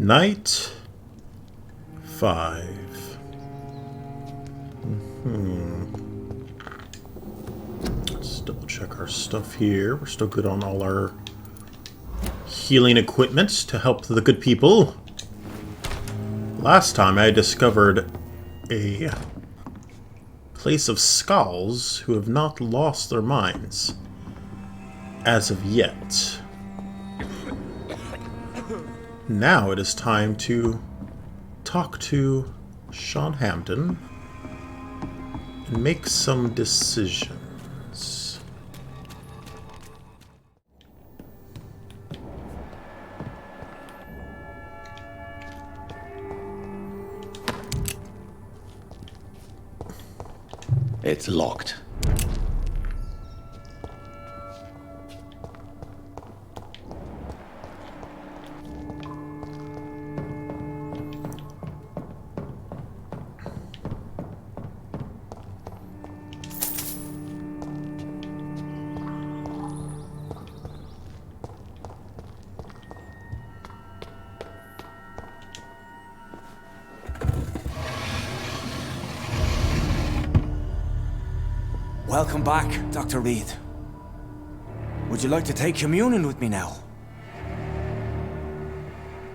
Night 5. Let's double check our stuff here. We're still good on all our healing equipment to help the good people. Last time I discovered a place of skulls who have not lost their minds as of yet. Now it is time to talk to Sean Hampton and make some decisions. It's locked. Welcome back, Dr. Reed. Would you like to take communion with me now?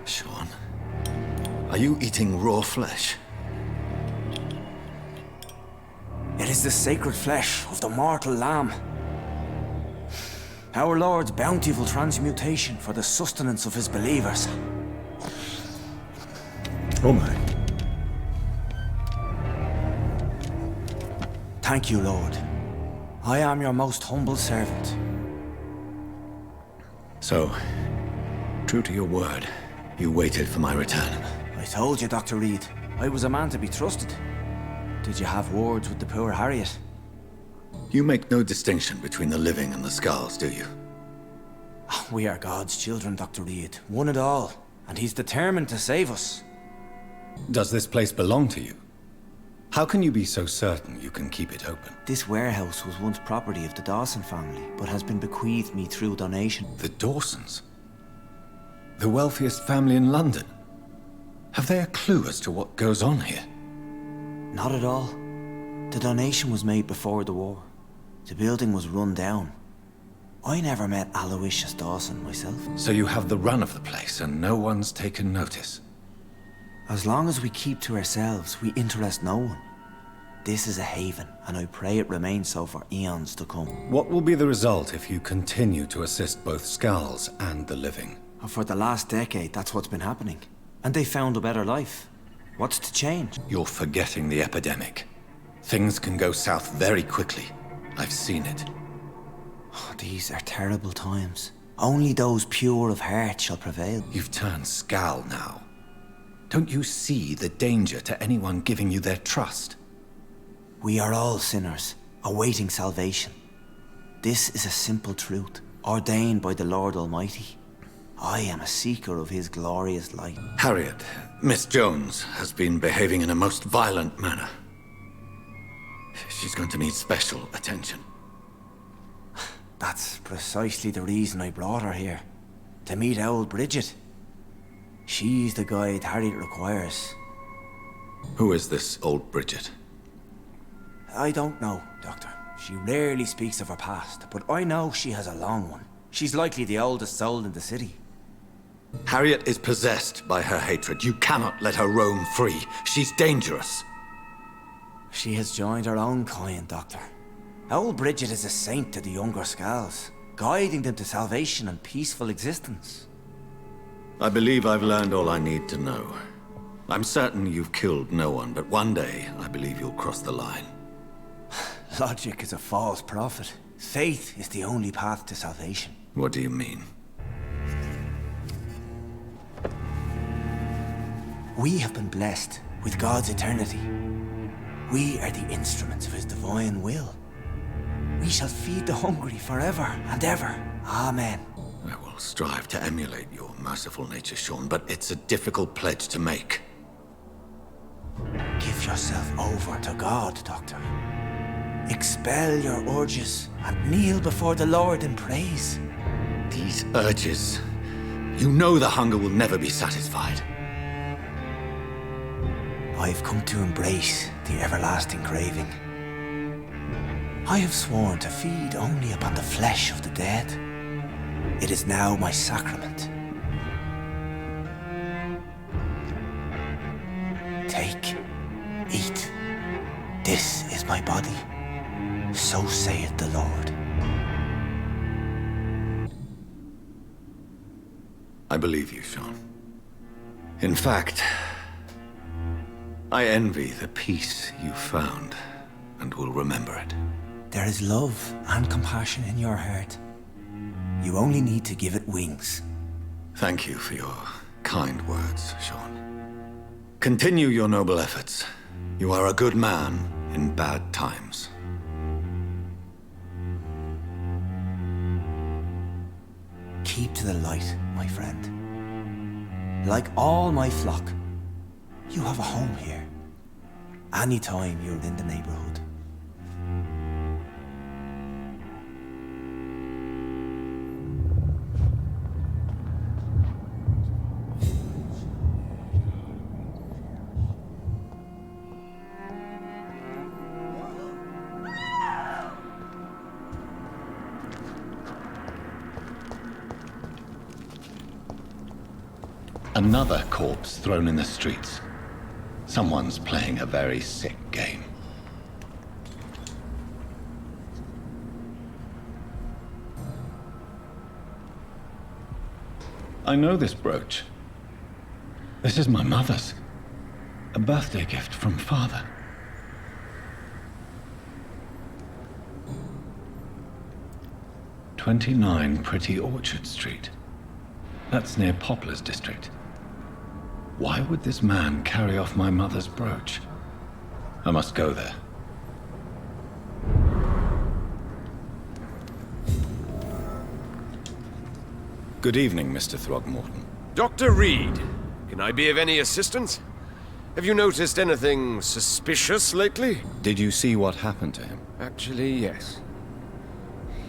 Sean, are you eating raw flesh? It is the sacred flesh of the mortal lamb. Our Lord's bountiful transmutation for the sustenance of his believers. Oh my. Thank you, Lord. I am your most humble servant. So, true to your word, you waited for my return. I told you, Dr. Reed, I was a man to be trusted. Did you have words with the poor Harriet? You make no distinction between the living and the skulls, do you? We are God's children, Dr. Reed, one and all, and he's determined to save us. Does this place belong to you? How can you be so certain you can keep it open? This warehouse was once property of the Dawson family, but has been bequeathed me through donation. The Dawsons? The wealthiest family in London? Have they a clue as to what goes on here? Not at all. The donation was made before the war. The building was run down. I never met Aloysius Dawson myself. So you have the run of the place and no one's taken notice? As long as we keep to ourselves, we interest no one. This is a haven, and I pray it remains so for eons to come. What will be the result if you continue to assist both skulls and the living? For the last decade, that's what's been happening. And they found a better life. What's to change? You're forgetting the epidemic. Things can go south very quickly. I've seen it. These are terrible times. Only those pure of heart shall prevail. You've turned Skal now. Don't you see the danger to anyone giving you their trust? We are all sinners, awaiting salvation. This is a simple truth, ordained by the Lord Almighty. I am a seeker of his glorious light. Harriet, Miss Jones, has been behaving in a most violent manner. She's going to need special attention. That's precisely the reason I brought her here. To meet old Bridget. She's the guide Harriet requires. Who is this old Bridget? I don't know, Doctor. She rarely speaks of her past, but I know she has a long one. She's likely the oldest soul in the city. Harriet is possessed by her hatred. You cannot let her roam free. She's dangerous. She has joined her own kind, Doctor. Old Bridget is a saint to the younger Skals, guiding them to salvation and peaceful existence. I believe I've learned all I need to know. I'm certain you've killed no one, but one day I believe you'll cross the line. Logic is a false prophet. Faith is the only path to salvation. What do you mean? We have been blessed with God's eternity. We are the instruments of his divine will. We shall feed the hungry forever and ever. Amen. I will strive to emulate your merciful nature, Sean, but it's a difficult pledge to make. Give yourself over to God, Doctor. Expel your urges and kneel before the Lord in praise. These urges... You know the hunger will never be satisfied. I have come to embrace the everlasting craving. I have sworn to feed only upon the flesh of the dead. It is now my sacrament. Take, eat. This is my body. So saith the Lord. I believe you, Sean. In fact, I envy the peace you found and will remember it. There is love and compassion in your heart. You only need to give it wings. Thank you for your kind words, Sean. Continue your noble efforts. You are a good man in bad times. Keep to the light, my friend. Like all my flock, you have a home here. Anytime you're in the neighborhood. Another corpse thrown in the streets. Someone's playing a very sick game. I know this brooch. This is my mother's. A birthday gift from father. "29 Pretty Orchard Street. That's near Poplar's district. Why would this man carry off my mother's brooch? I must go there. Good evening, Mr. Throgmorton. Dr. Reed, can I be of any assistance? Have you noticed anything suspicious lately? Did you see what happened to him? Actually, yes.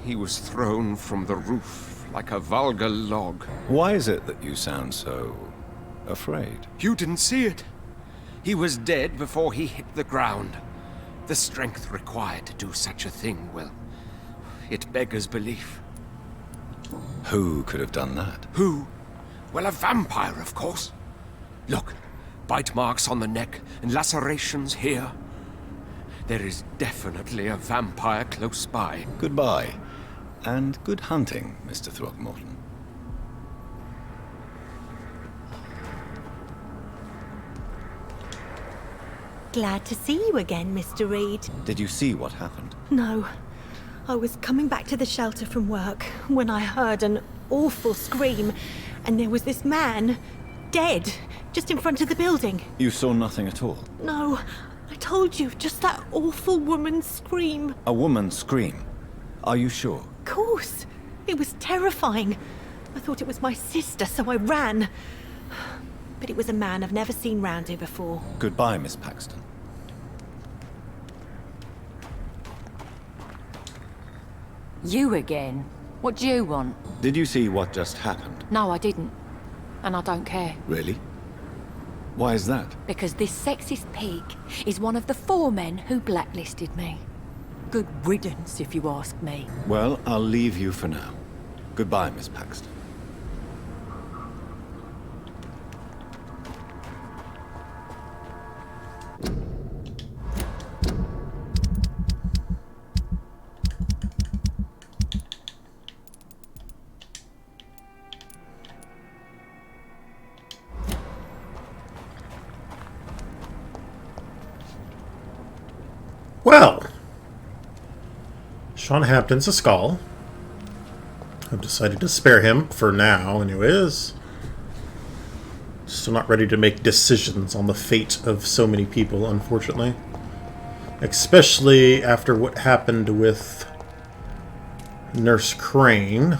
He was thrown from the roof like a vulgar log. Why is it that you sound so afraid? You didn't see it. He was dead before he hit the ground. The strength required to do such a thing, well, it beggars belief. Who could have done that? Who? Well, a vampire, of course. Look, bite marks on the neck and lacerations here. There is definitely a vampire close by. Goodbye. And good hunting, Mr. Throgmorton. Glad to see you again, Mr. Reed. Did you see what happened? No. I was coming back to the shelter from work when I heard an awful scream, and there was this man, dead, just in front of the building. You saw nothing at all? No, I told you, just that awful woman's scream. A woman scream? Are you sure? Of course. It was terrifying. I thought it was my sister, so I ran. But it was a man I've never seen round here before. Goodbye, Miss Paxton. You again? What do you want? Did you see what just happened? No, I didn't. And I don't care. Really? Why is that? Because this sexist pig is one of the 4 men who blacklisted me. Good riddance, if you ask me. Well, I'll leave you for now. Goodbye, Miss Paxton. Well, Sean Hampton's a skull. I've decided to spare him for now, anyways. Still not ready to make decisions on the fate of so many people, unfortunately. Especially after what happened with Nurse Crane.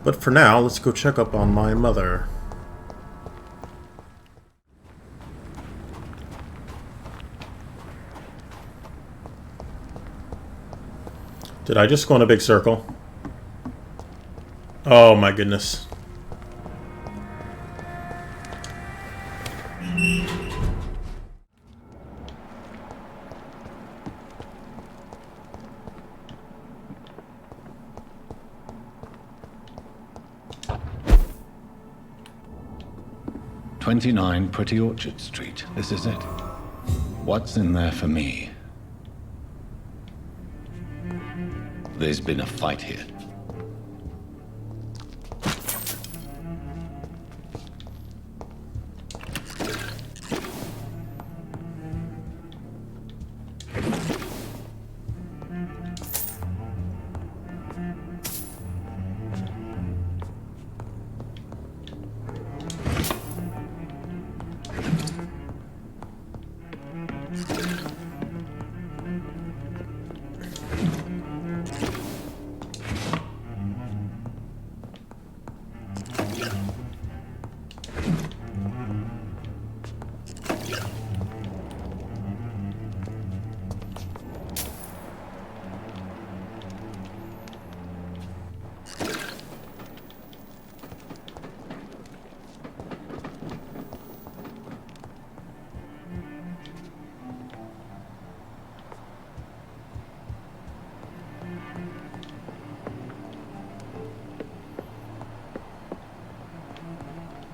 But for now, let's go check up on my mother. Did I just go in a big circle? Oh my goodness. 29 Pretty Orchard Street. This is it. What's in there for me? There's been a fight here.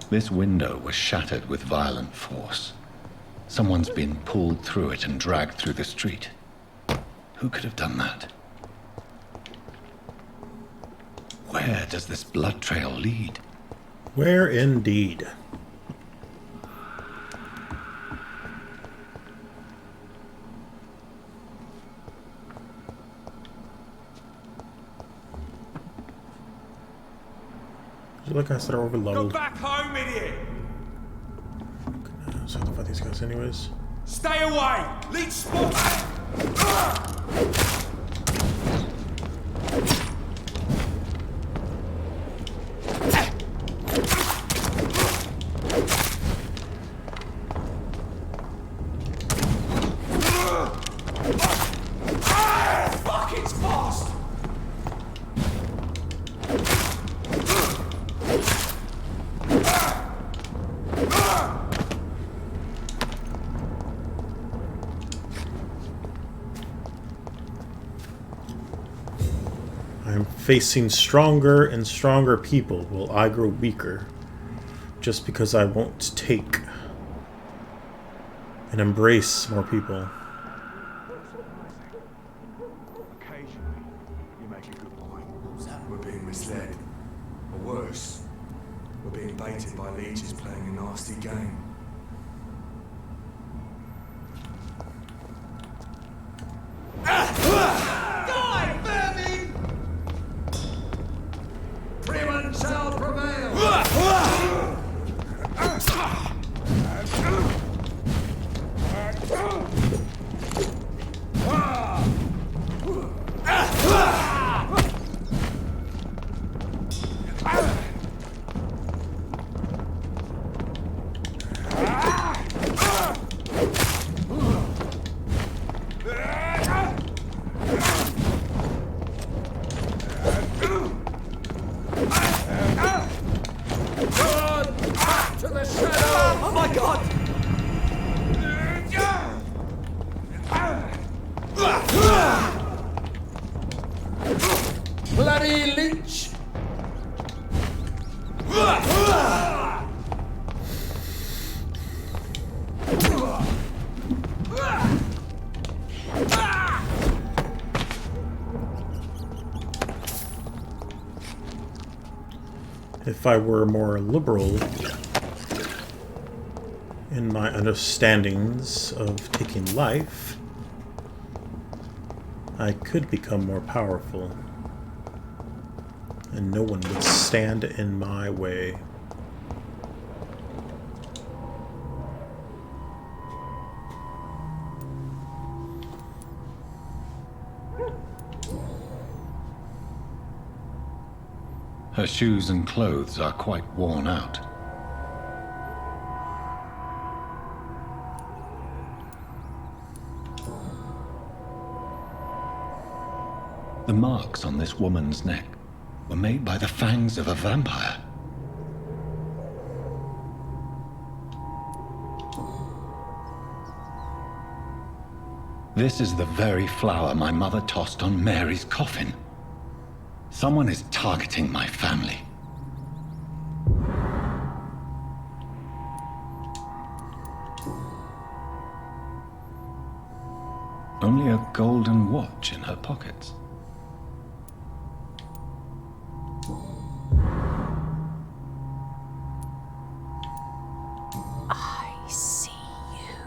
This window was shattered with violent force. Someone's been pulled through it and dragged through the street. Who could have done that? Where does this blood trail lead? Where indeed? Look, I said Go overload. back home, idiot! So I have to fight these guys anyways. Stay away! Lead spot! Fuck, it's fast! I'm facing stronger and stronger people. Will I grow weaker? Just because I won't take and embrace more people. Occasionally, you make a good point. We're being misled. Or worse, we're being baited by leeches playing a nasty game. Die, vermin! Freeman shall prevail! To the shadow! Oh my god! Bloody leech! If I were more liberal in my understandings of taking life, I could become more powerful, and no one would stand in my way. Her shoes and clothes are quite worn out. The marks on this woman's neck were made by the fangs of a vampire. This is the very flower my mother tossed on Mary's coffin. Someone is targeting my family. Only a golden watch in her pockets. I see you.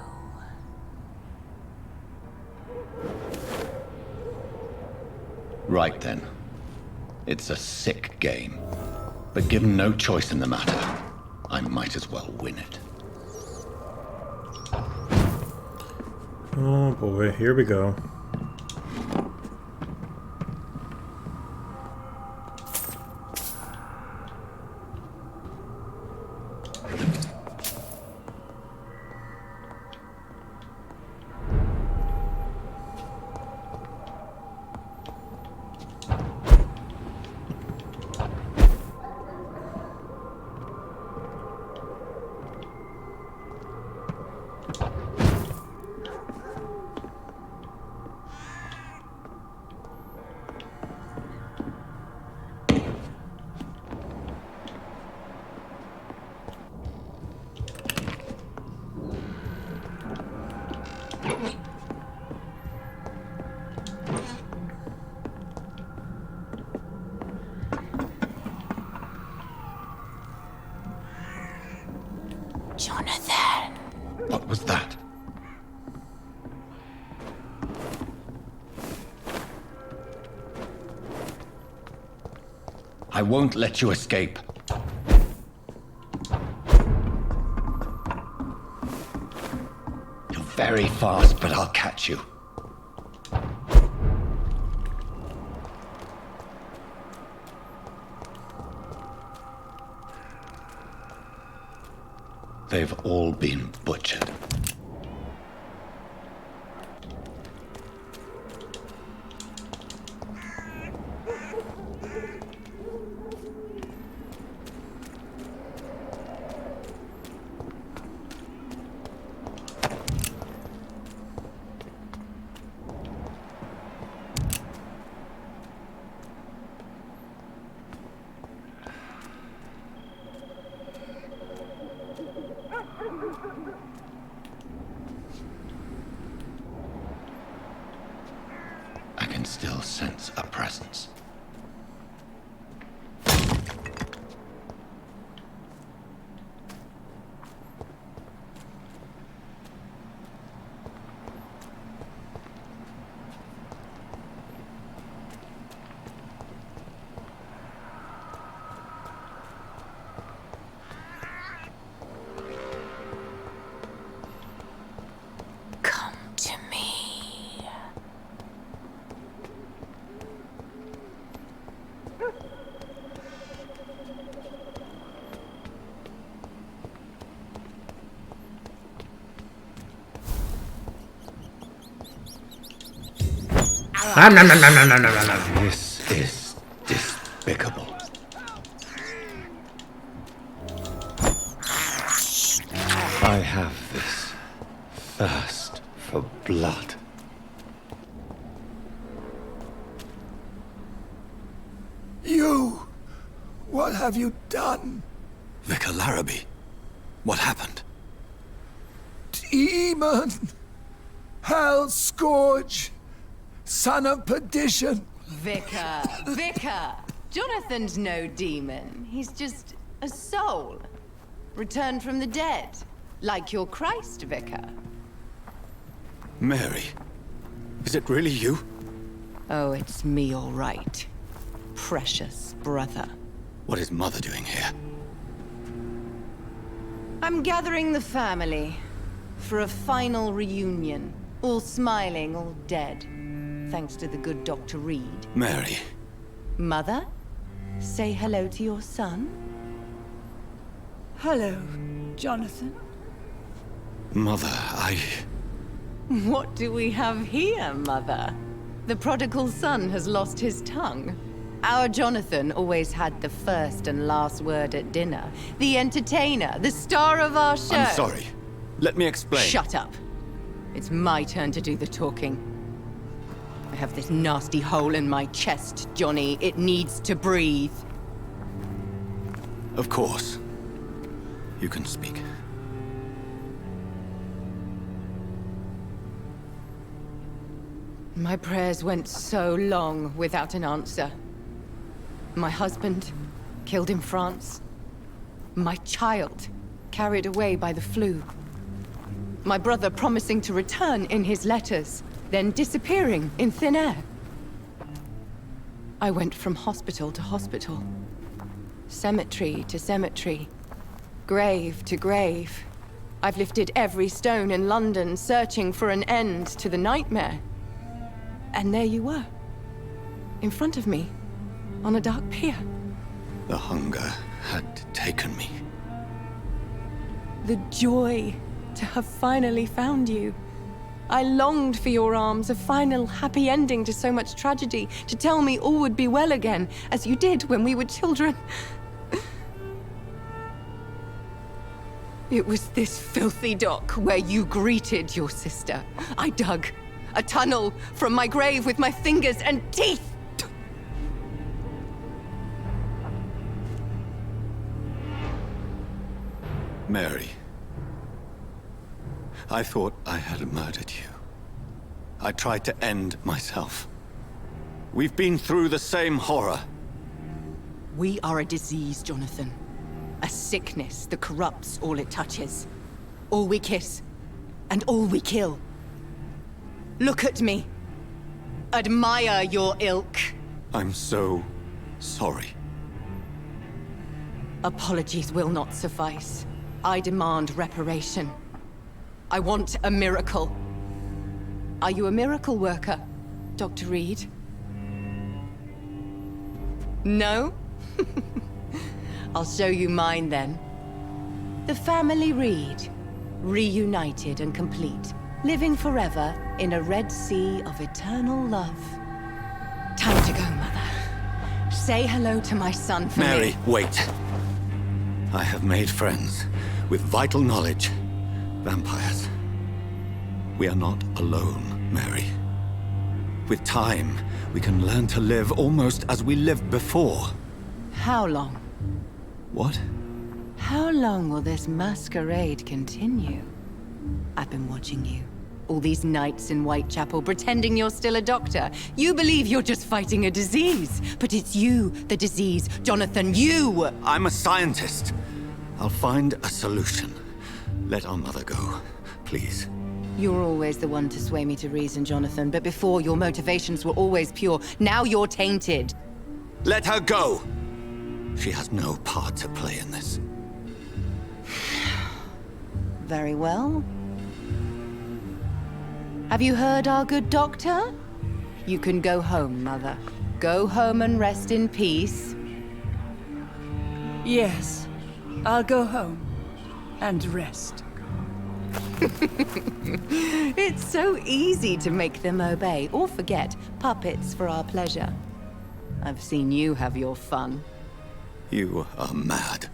Right then. It's a sick game. But given no choice in the matter, I might as well win it. Oh boy, here we go. Jonathan. What was that? I won't let you escape. You're very fast, but I'll catch you. They've all been butchered. I can still sense a presence. Come to me. This is despicable. I have this thirst for blood. You! What have you done? Vicar Larrabee, what happened? Demon! Hell Scourge! Son of perdition! Vicar! Jonathan's no demon. He's just a soul. Returned from the dead. Like your Christ, Vicar. Mary, is it really you? Oh, it's me, all right. Precious brother. What is Mother doing here? I'm gathering the family for a final reunion. All smiling, all dead. Thanks to the good Dr. Reed. Mary, Mother, say hello to your son. Hello, Jonathan. Mother, What do we have here, Mother? The prodigal son has lost his tongue. Our Jonathan always had the first and last word at dinner. The entertainer, the star of our show. I'm sorry. Let me explain. Shut up. It's my turn to do the talking. I have this nasty hole in my chest, Johnny. It needs to breathe. Of course. You can speak. My prayers went so long without an answer. My husband, killed in France. My child, carried away by the flu. My brother promising to return in his letters, then disappearing in thin air. I went from hospital to hospital, cemetery to cemetery, grave to grave. I've lifted every stone in London, searching for an end to the nightmare. And there you were, in front of me, on a dark pier. The hunger had taken me. The joy to have finally found you. I longed for your arms, a final happy ending to so much tragedy, to tell me all would be well again, as you did when we were children. It was this filthy dock where you greeted your sister. I dug a tunnel from my grave with my fingers and teeth. Mary, I thought I had murdered you. I tried to end myself. We've been through the same horror. We are a disease, Jonathan. A sickness that corrupts all it touches. All we kiss, and all we kill. Look at me. Admire your ilk. I'm so sorry. Apologies will not suffice. I demand reparation. I want a miracle. Are you a miracle worker, Dr. Reed? No? I'll show you mine then. The family Reed, reunited and complete, living forever in a red sea of eternal love. Time to go, Mother. Say hello to my son for me. Mary, wait. I have made friends with vital knowledge. Vampires. We are not alone, Mary. With time, we can learn to live almost as we lived before. How long? What? How long will this masquerade continue? I've been watching you. All these nights in Whitechapel, pretending you're still a doctor. You believe you're just fighting a disease. But it's you, the disease. Jonathan, you! I'm a scientist. I'll find a solution. Let our mother go, please. You're always the one to sway me to reason, Jonathan. But before, your motivations were always pure. Now you're tainted. Let her go! She has no part to play in this. Very well. Have you heard our good doctor? You can go home, Mother. Go home and rest in peace. Yes, I'll go home and rest. It's so easy to make them obey or forget. Puppets for our pleasure. I've seen you have your fun. You are mad.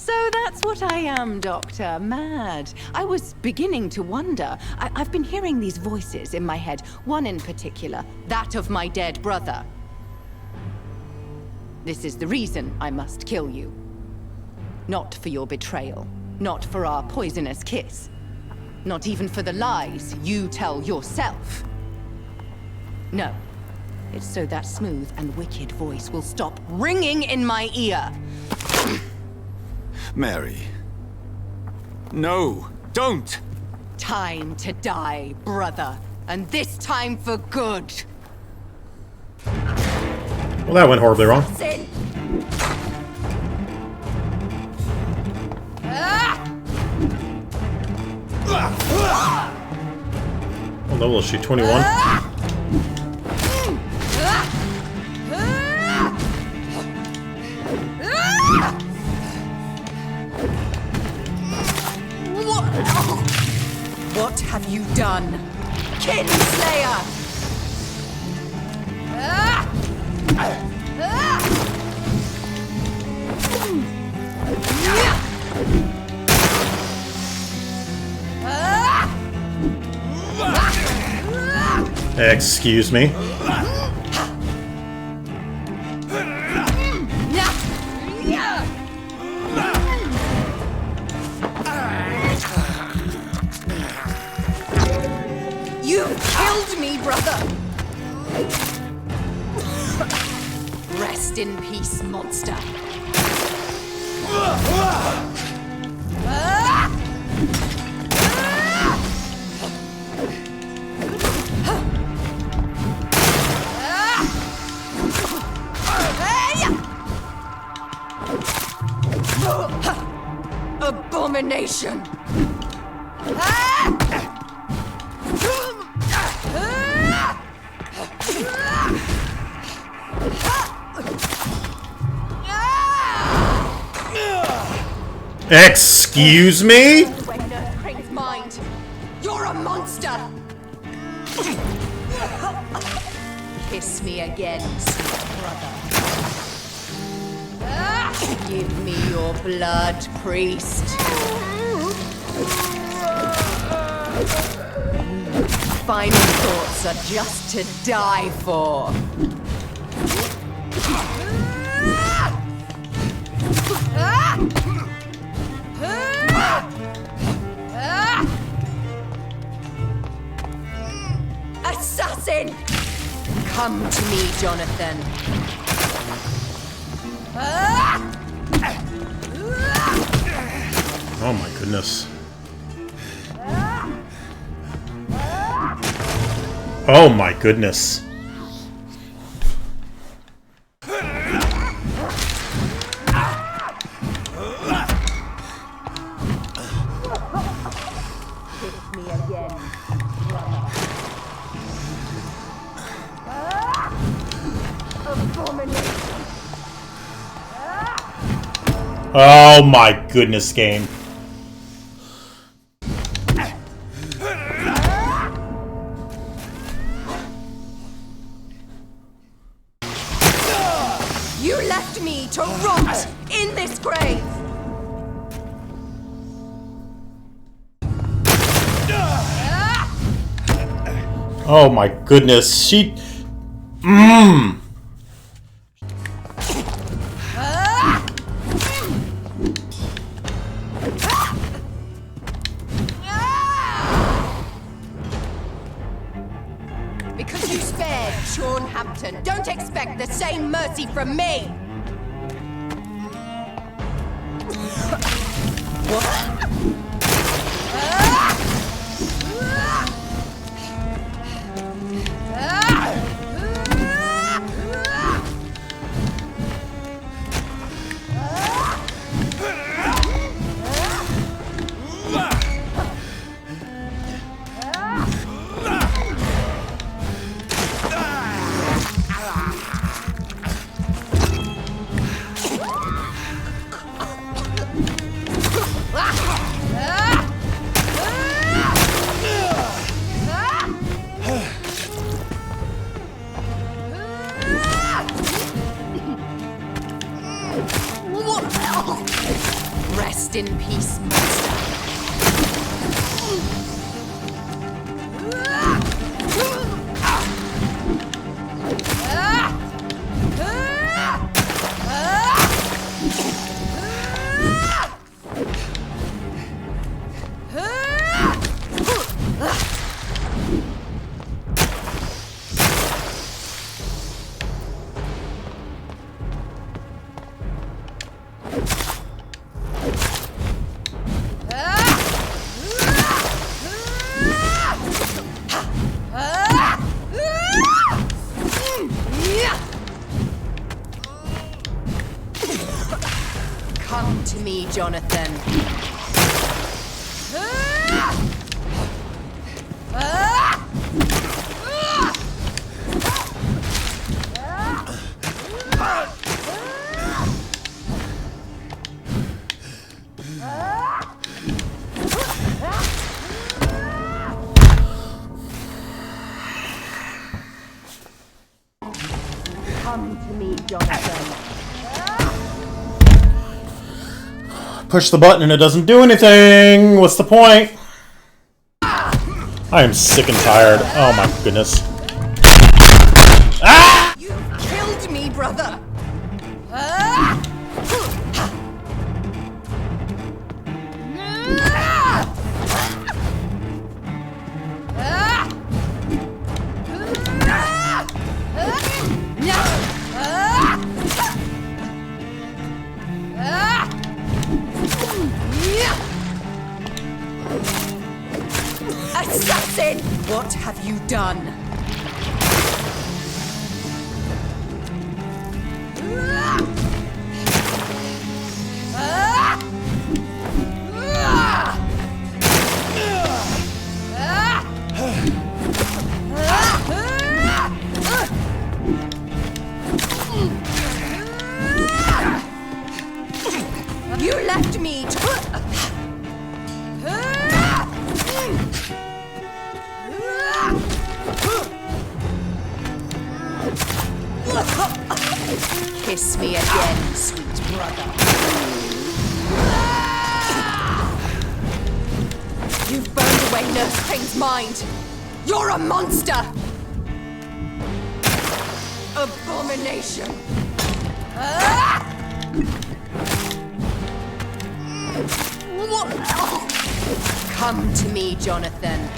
So that's what I am, Doctor. Mad. I was beginning to wonder. I've been hearing these voices in my head. One in particular, that of my dead brother. This is the reason I must kill you. Not for your betrayal. Not for our poisonous kiss. Not even for the lies you tell yourself. No. It's so that smooth and wicked voice will stop ringing in my ear. Mary. No, don't! Time to die, brother. And this time for good. Well, that went horribly wrong. What level is she? 21? What have you done? Kinslayer! Excuse me. You killed killed me, brother! Rest in peace, monster. Abomination! Excuse me? Mind. You're a monster! Kiss me again, sweet brother. Give me your blood, priest. Final thoughts are just to die for. Assassin! Come to me, Jonathan. Oh my goodness. Oh my goodness. Oh my goodness, game. You left me to rot in this grave! Oh my goodness, she... Because you spared Sean Hampton, don't expect the same mercy from me! Rest in peace, monster. Come to me, Jonathan. Come to me, Jonathan. Push the button and it doesn't do anything! What's the point? I am sick and tired. Oh my goodness. Ah! You killed me, brother. Assassin! What have you done? You left me to... Kiss me again, sweet brother. You've burned away Nurse Ping's mind. You're a monster! Abomination! Come to me, Jonathan.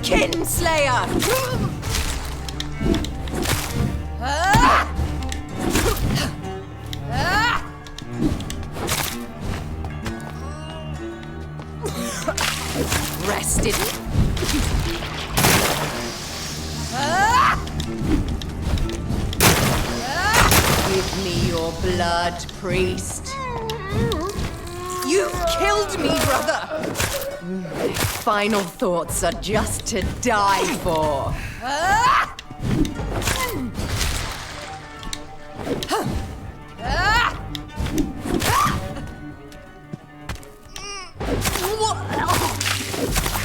Kinslayer! Rested. Give me your blood, priest. You've killed me, brother! Final thoughts are just to die for.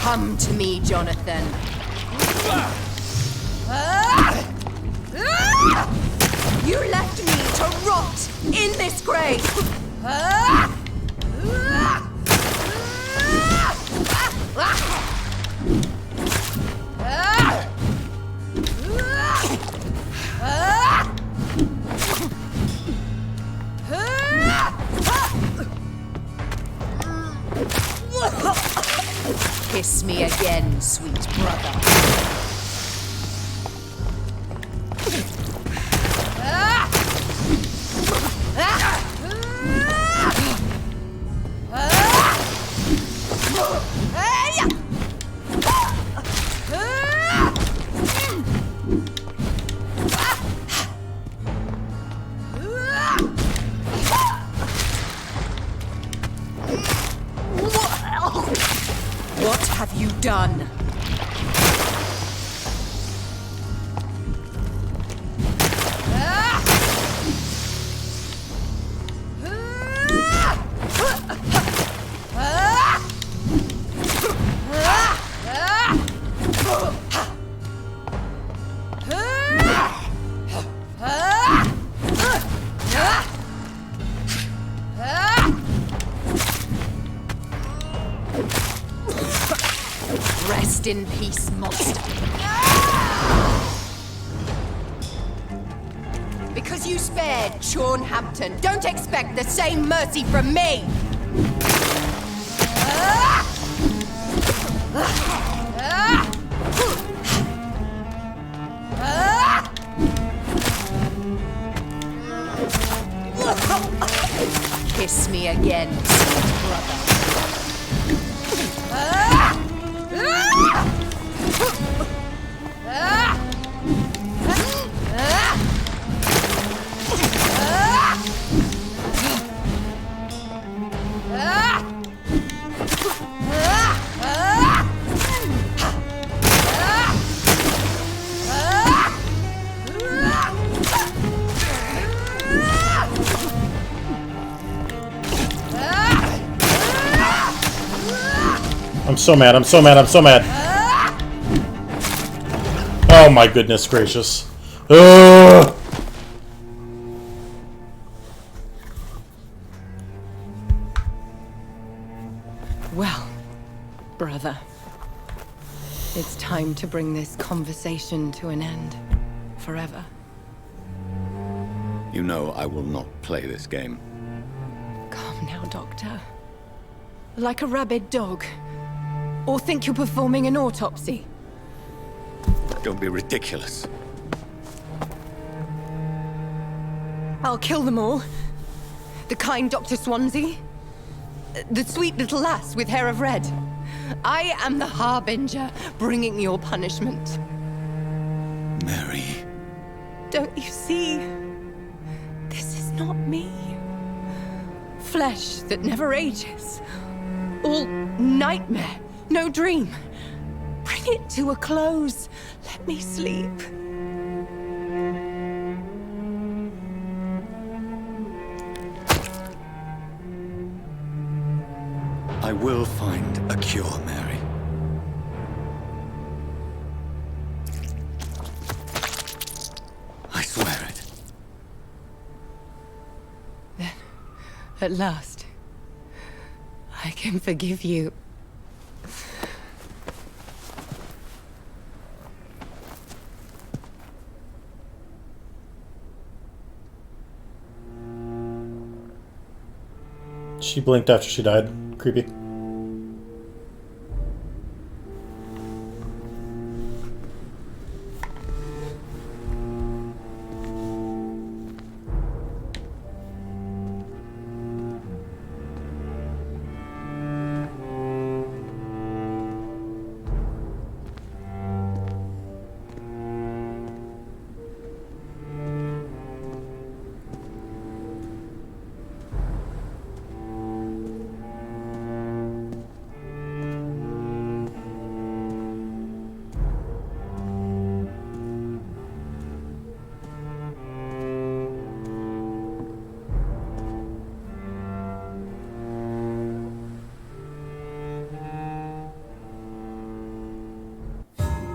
Come to me, Jonathan. You left me to rot in this grave. Kiss me again, sweet brother. What have you done? Rest in peace, monster. Because you spared Hampton, don't expect the same mercy from me! Kiss me again, sweet brother. I'm so mad, I'm so mad, I'm so mad. Oh my goodness gracious. Ugh. Well, brother, it's time to bring this conversation to an end. Forever. You know I will not play this game. Calm now, Doctor. Like a rabid dog. Or think you're performing an autopsy. Don't be ridiculous. I'll kill them all. The kind Dr. Swansea. The sweet little lass with hair of red. I am the Harbinger, bringing your punishment. Mary. Don't you see? This is not me. Flesh that never ages. All nightmare, no dream. Bring it to a close. Let me sleep. I will find a cure, Mary. I swear it. Then, at last, I can forgive you. She blinked after she died. Creepy.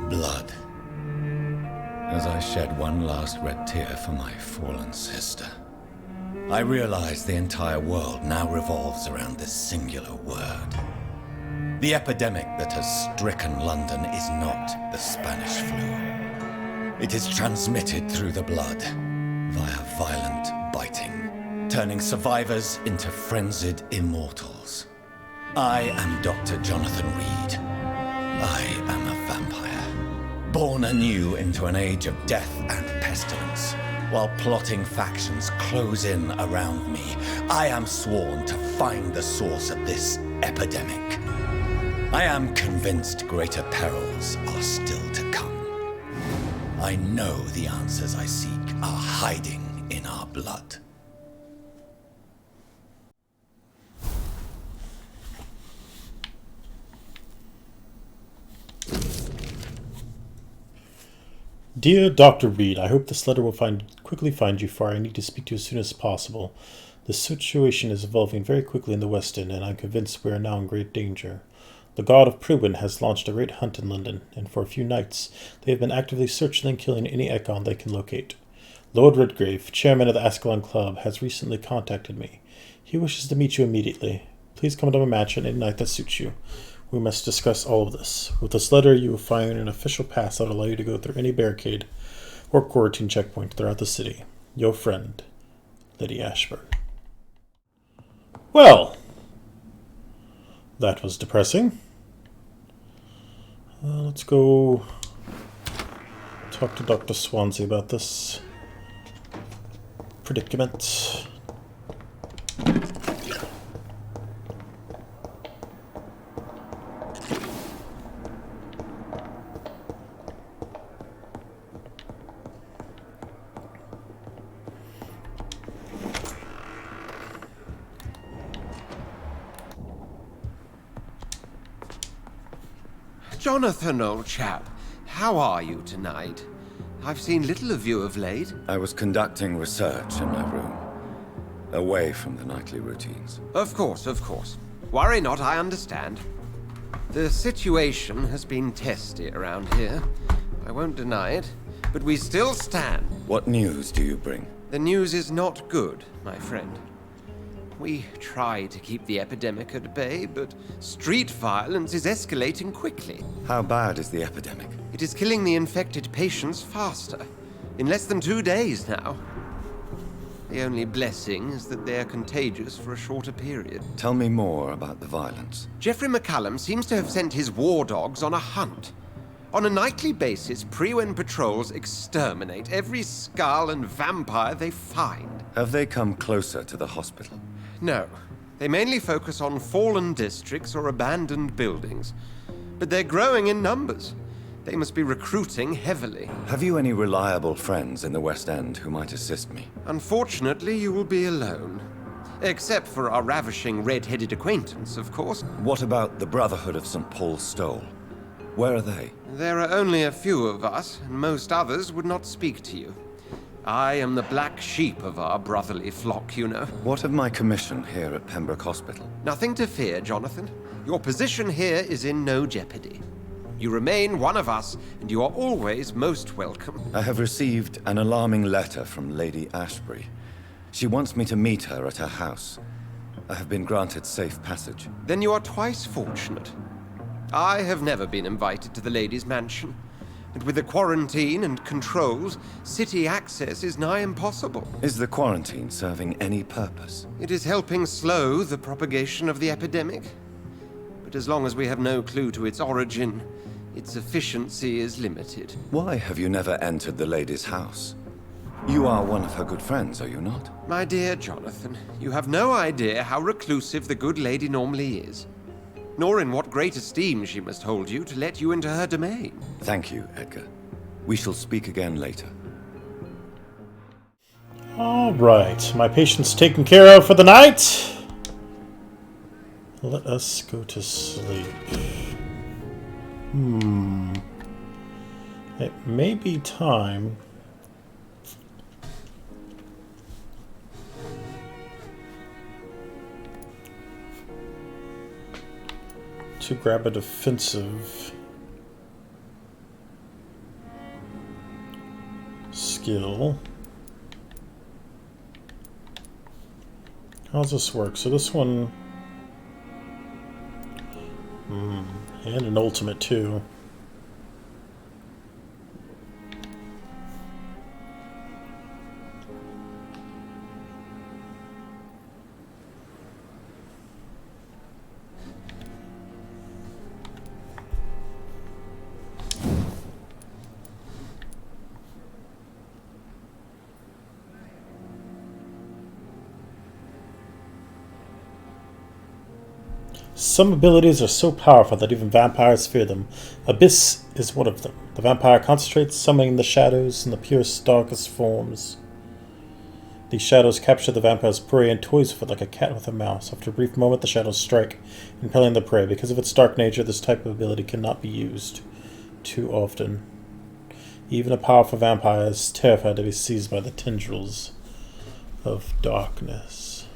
Blood. As I shed one last red tear for my fallen sister, I realize the entire world now revolves around this singular word. The epidemic that has stricken London is not the Spanish flu. It is transmitted through the blood, via violent biting, turning survivors into frenzied immortals. I am Dr. Jonathan Reed. I am a vampire, born anew into an age of death and pestilence. While plotting factions close in around me, I am sworn to find the source of this epidemic. I am convinced greater perils are still to come. I know the answers I seek are hiding in our blood. Dear Dr. Reed, I hope this letter will quickly find you, for I need to speak to you as soon as possible. The situation is evolving very quickly in the West End, and I'm convinced we are now in great danger. The God of Prewin has launched a great hunt in London, and for a few nights they have been actively searching and killing any icon they can locate. Lord Redgrave, chairman of the Ascalon Club, has recently contacted me. He wishes to meet you immediately. Please come to my mansion any night that suits you. We must discuss all of this. With this letter, you will find an official pass that will allow you to go through any barricade or quarantine checkpoint throughout the city. Your friend, Lady Ashburn. Well, that was depressing. Let's go talk to Dr. Swansea about this predicament. Jonathan, old chap, how are you tonight? I've seen little of you of late. I was conducting research in my room, away from the nightly routines. Of course, of course. Worry not, I understand. The situation has been testy around here. I won't deny it, but we still stand. What news do you bring? The news is not good, my friend. We try to keep the epidemic at bay, but street violence is escalating quickly. How bad is the epidemic? It is killing the infected patients faster. In less than 2 days now. The only blessing is that they are contagious for a shorter period. Tell me more about the violence. Geoffrey McCallum seems to have sent his war dogs on a hunt. On a nightly basis, Priwen patrols exterminate every skull and vampire they find. Have they come closer to the hospital? No. They mainly focus on fallen districts or abandoned buildings. But they're growing in numbers. They must be recruiting heavily. Have you any reliable friends in the West End who might assist me? Unfortunately, you will be alone. Except for our ravishing red-headed acquaintance, of course. What about the Brotherhood of St. Paul's Stole? Where are they? There are only a few of us, and most others would not speak to you. I am the black sheep of our brotherly flock, you know. What of my commission here at Pembroke Hospital? Nothing to fear, Jonathan. Your position here is in no jeopardy. You remain one of us, and you are always most welcome. I have received an alarming letter from Lady Ashbury. She wants me to meet her at her house. I have been granted safe passage. Then you are twice fortunate. I have never been invited to the lady's mansion. And with the quarantine and controls, city access is nigh impossible. Is the quarantine serving any purpose? It is helping slow the propagation of the epidemic. But as long as we have no clue to its origin, its efficiency is limited. Why have you never entered the lady's house? You are one of her good friends, are you not? My dear Jonathan, you have no idea how reclusive the good lady normally is. Nor in what great esteem she must hold you to let you into her domain. Thank you, Edgar. We shall speak again later. Alright, my patient's taken care of for the night. Let us go to sleep. It may be time to grab a defensive skill. How does this work? So this one... and an ultimate too. Some abilities are so powerful that even vampires fear them. Abyss is one of them. The vampire concentrates, summoning the shadows in the purest, darkest forms. These shadows capture the vampire's prey and toys with it like a cat with a mouse. After a brief moment, the shadows strike, impelling the prey. Because of its dark nature, this type of ability cannot be used too often. Even a powerful vampire is terrified to be seized by the tendrils of darkness.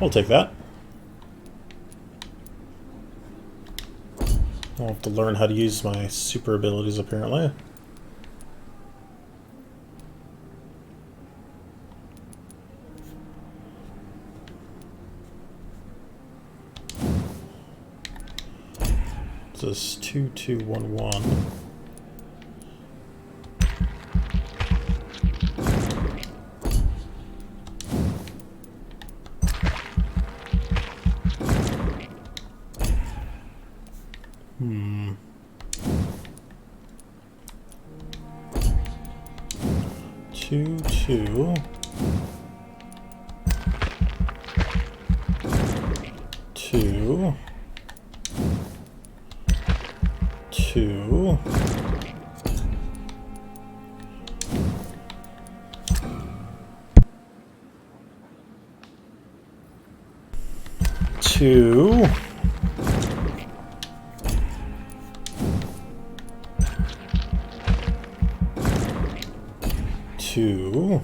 We'll take that. I'll have to learn how to use my super abilities, apparently. This is 2211. Two, two. Two. Two. Two. Two.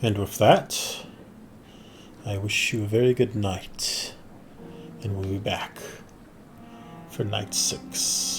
And with that, I wish you a very good night. And we'll be back for night 6.